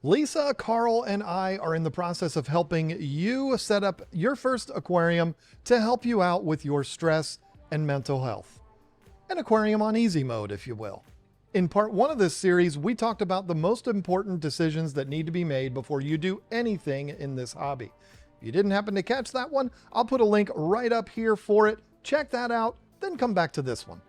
Lisa, Carl, and I are in the process of helping you set up your first aquarium to help you out with your stress and mental health. An aquarium on easy mode, if you will. In part one of this series, we talked about the most important decisions that need to be made before you do anything in this hobby. If you didn't happen to catch that one, I'll put a link right up here for it. Check that out, then come back to this one.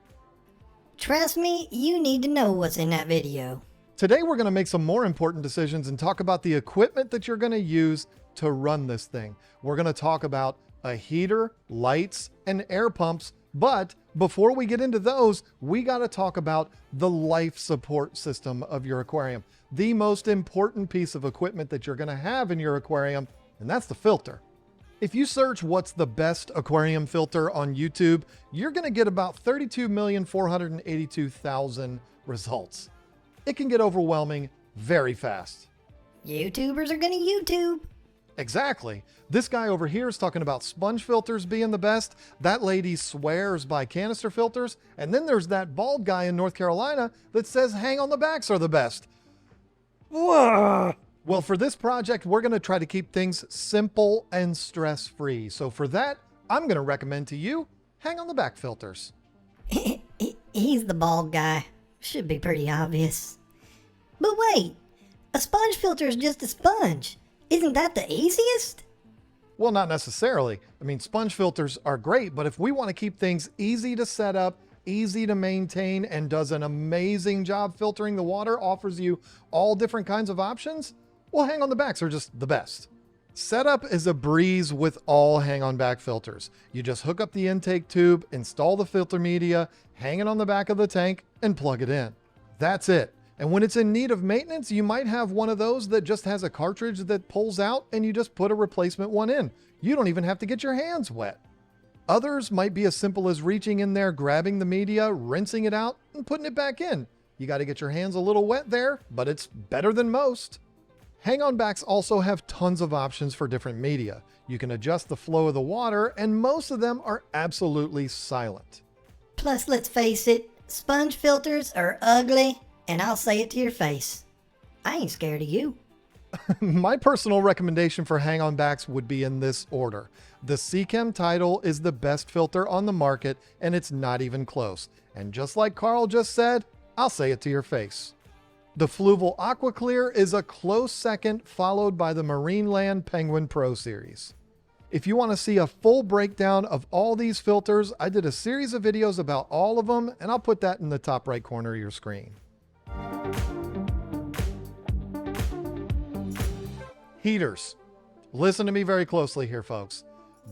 Trust me, you need to know what's in that video. Today, we're going to make some more important decisions and talk about the equipment that you're going to use to run this thing. We're going to talk about a heater, lights, and air pumps. But before we get into those, we got to talk about the life support system of your aquarium. The most important piece of equipment that you're going to have in your aquarium, and that's the filter. If you search what's the best aquarium filter on YouTube, you're going to get about 32,482,000 results. It can get overwhelming very fast. YouTubers are gonna YouTube. Exactly. This guy over here is talking about sponge filters being the best. That lady swears by canister filters. And then there's that bald guy in North Carolina that says hang on the backs are the best. Whoa. Well, for this project, we're going to try to keep things simple and stress-free. So for that, I'm going to recommend to you hang on the back filters. He's the bald guy. Should be pretty obvious. But wait, a sponge filter is just a sponge. Isn't that the easiest? Well, not necessarily. I mean, sponge filters are great, but if we want to keep things easy to set up, easy to maintain, and does an amazing job filtering the water, offers you all different kinds of options, well, hang on the backs are just the best. Setup is a breeze with all hang on back filters. You just hook up the intake tube, install the filter media, hang it on the back of the tank, and plug it in. That's it. And when it's in need of maintenance, you might have one of those that just has a cartridge that pulls out and you just put a replacement one in. You don't even have to get your hands wet. Others might be as simple as reaching in there, grabbing the media, rinsing it out, and putting it back in. You got to get your hands a little wet there, but it's better than most. Hang-on backs also have tons of options for different media. You can adjust the flow of the water, and most of them are absolutely silent. Plus, let's face it, sponge filters are ugly, and I'll say it to your face. I ain't scared of you. My personal recommendation for hang-on backs would be in this order. The Seachem Tidal is the best filter on the market, and it's not even close. And just like Carl just said, I'll say it to your face. The Fluval Aqua Clear is a close second, followed by the Marineland Penguin Pro Series. If you want to see a full breakdown of all these filters, I did a series of videos about all of them, and I'll put that in the top right corner of your screen. Heaters. Listen to me very closely here, folks.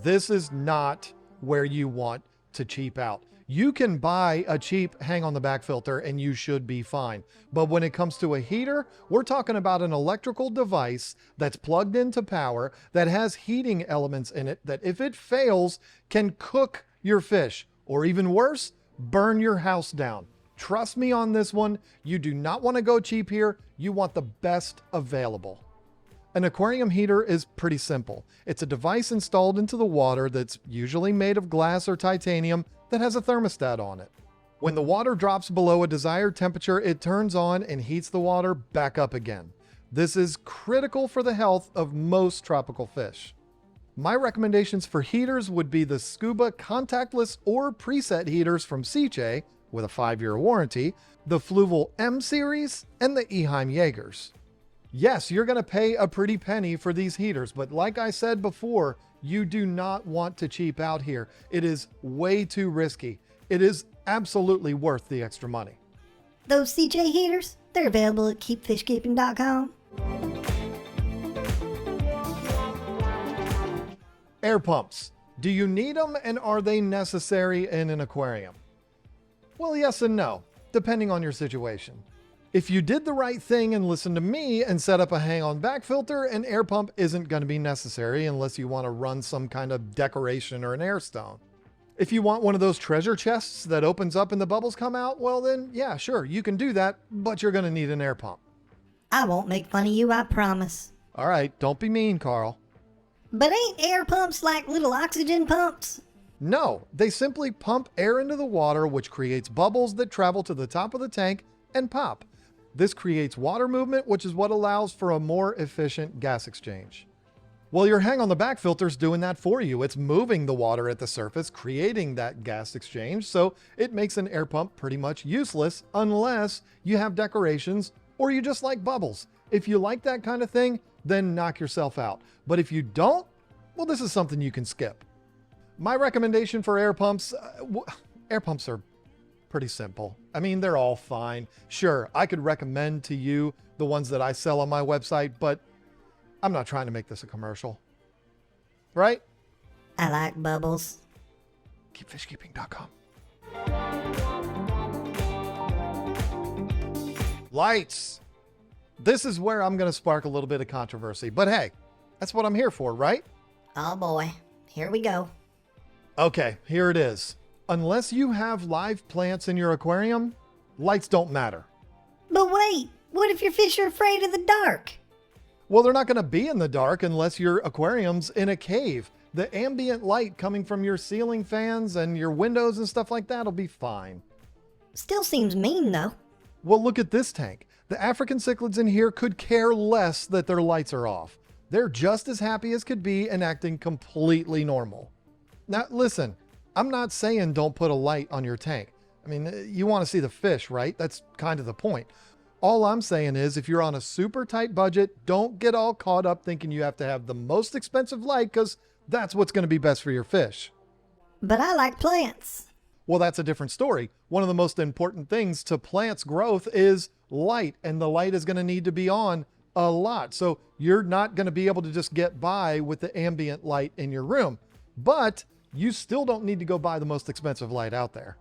This is not where you want to cheap out. You can buy a cheap hang on the back filter and you should be fine. But when it comes to a heater, we're talking about an electrical device that's plugged into power that has heating elements in it that if it fails can cook your fish, or even worse, burn your house down. Trust me on this one. You do not want to go cheap here. You want the best available. An aquarium heater is pretty simple. It's a device installed into the water that's usually made of glass or titanium that has a thermostat on it. When the water drops below a desired temperature, it turns on and heats the water back up again. This is critical for the health of most tropical fish. My recommendations for heaters would be the Scuba contactless or preset heaters from Seachem with a 5-year warranty, the Fluval M series, and the Eheim Jaegers. Yes, you're going to pay a pretty penny for these heaters, but like I said before, you do not want to cheap out here. It is way too risky. It is absolutely worth the extra money. Those CJ heaters, they're available at keepfishkeeping.com. Air pumps. Do you need them, and are they necessary in an aquarium? Well, yes and no, depending on your situation. If you did the right thing and listened to me and set up a hang-on back filter, an air pump isn't going to be necessary unless you want to run some kind of decoration or an air stone. If you want one of those treasure chests that opens up and the bubbles come out, well then, yeah, sure, you can do that, but you're going to need an air pump. I won't make fun of you, I promise. All right, don't be mean, Carl. But ain't air pumps like little oxygen pumps? No, they simply pump air into the water, which creates bubbles that travel to the top of the tank and pop. This creates water movement, which is what allows for a more efficient gas exchange. Well, your hang on the back filter is doing that for you. It's moving the water at the surface, creating that gas exchange, so it makes an air pump pretty much useless unless you have decorations or you just like bubbles. If you like that kind of thing, then knock yourself out. But if you don't, well, this is something you can skip. My recommendation for air pumps are pretty simple. I mean, they're all fine. Sure, I could recommend to you the ones that I sell on my website, but I'm not trying to make this a commercial. Right? I like bubbles. KeepFishKeeping.com. Lights. This is where I'm going to spark a little bit of controversy, but hey, that's what I'm here for, right? Oh boy, here we go. Okay, here it is. Unless you have live plants in your aquarium, lights don't matter. But wait, what if your fish are afraid of the dark? Well, they're not going to be in the dark unless your aquarium's in a cave. The ambient light coming from your ceiling fans and your windows and stuff like that will be fine. Still seems mean though. Well, look at this tank. The African cichlids in here could care less that their lights are off. They're just as happy as could be and acting completely normal. Now, listen, I'm not saying don't put a light on your tank. I mean, you want to see the fish, right? That's kind of the point. All I'm saying is if you're on a super tight budget, don't get all caught up thinking you have to have the most expensive light because that's what's going to be best for your fish. But I like plants. Well, that's a different story. One of the most important things to plants' growth is light, and the light is going to need to be on a lot. So you're not going to be able to just get by with the ambient light in your room, but you still don't need to go buy the most expensive light out there.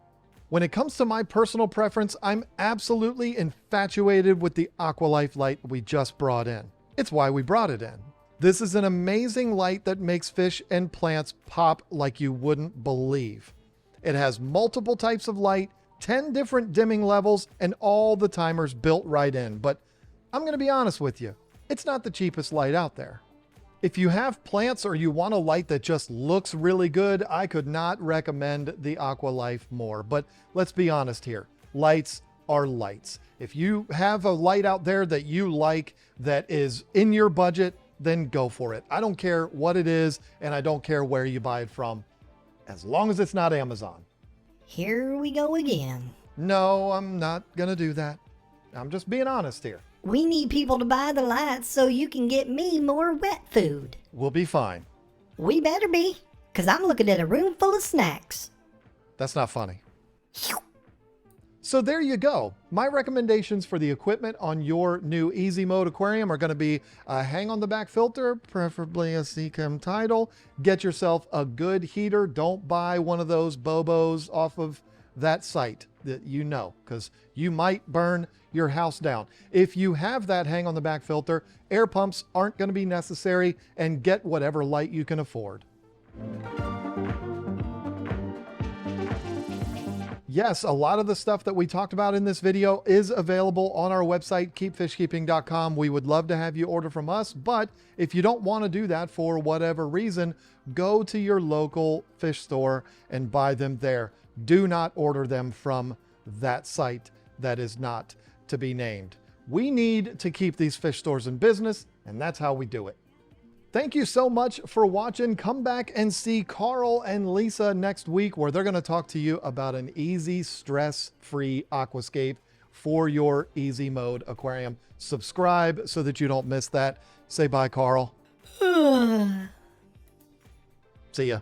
When it comes to my personal preference, I'm absolutely infatuated with the Aqualife light we just brought in. It's why we brought it in. This is an amazing light that makes fish and plants pop like you wouldn't believe. It has multiple types of light, 10 different dimming levels, and all the timers built right in. But I'm going to be honest with you, it's not the cheapest light out there. If you have plants or you want a light that just looks really good, I could not recommend the Aqualife more. But let's be honest here. Lights are lights. If you have a light out there that you like that is in your budget, then go for it. I don't care what it is, and I don't care where you buy it from, as long as it's not Amazon. Here we go again. No, I'm not going to do that. I'm just being honest here. We need people to buy the lights so you can get me more wet food. We'll be fine. We better be, because I'm looking at a room full of snacks. That's not funny. So there you go. My recommendations for the equipment on your new Easy Mode aquarium are going to be a hang on the back filter, preferably a Seachem Tidal. Get yourself a good heater. Don't buy one of those Bobos off of that site that you know, because you might burn your house down. If you have that hang on the back filter, air pumps aren't going to be necessary, and get whatever light you can afford. Yes, a lot of the stuff that we talked about in this video is available on our website, keepfishkeeping.com. We would love to have you order from us, but if you don't want to do that for whatever reason, go to your local fish store and buy them there. Do not order them from that site that is not to be named. We need to keep these fish stores in business, and that's how we do it. Thank you so much for watching. Come back and see Carl and Lisa next week, where they're going to talk to you about an easy, stress-free aquascape for your Easy Mode aquarium. Subscribe so that you don't miss that. Say bye, Carl. See ya.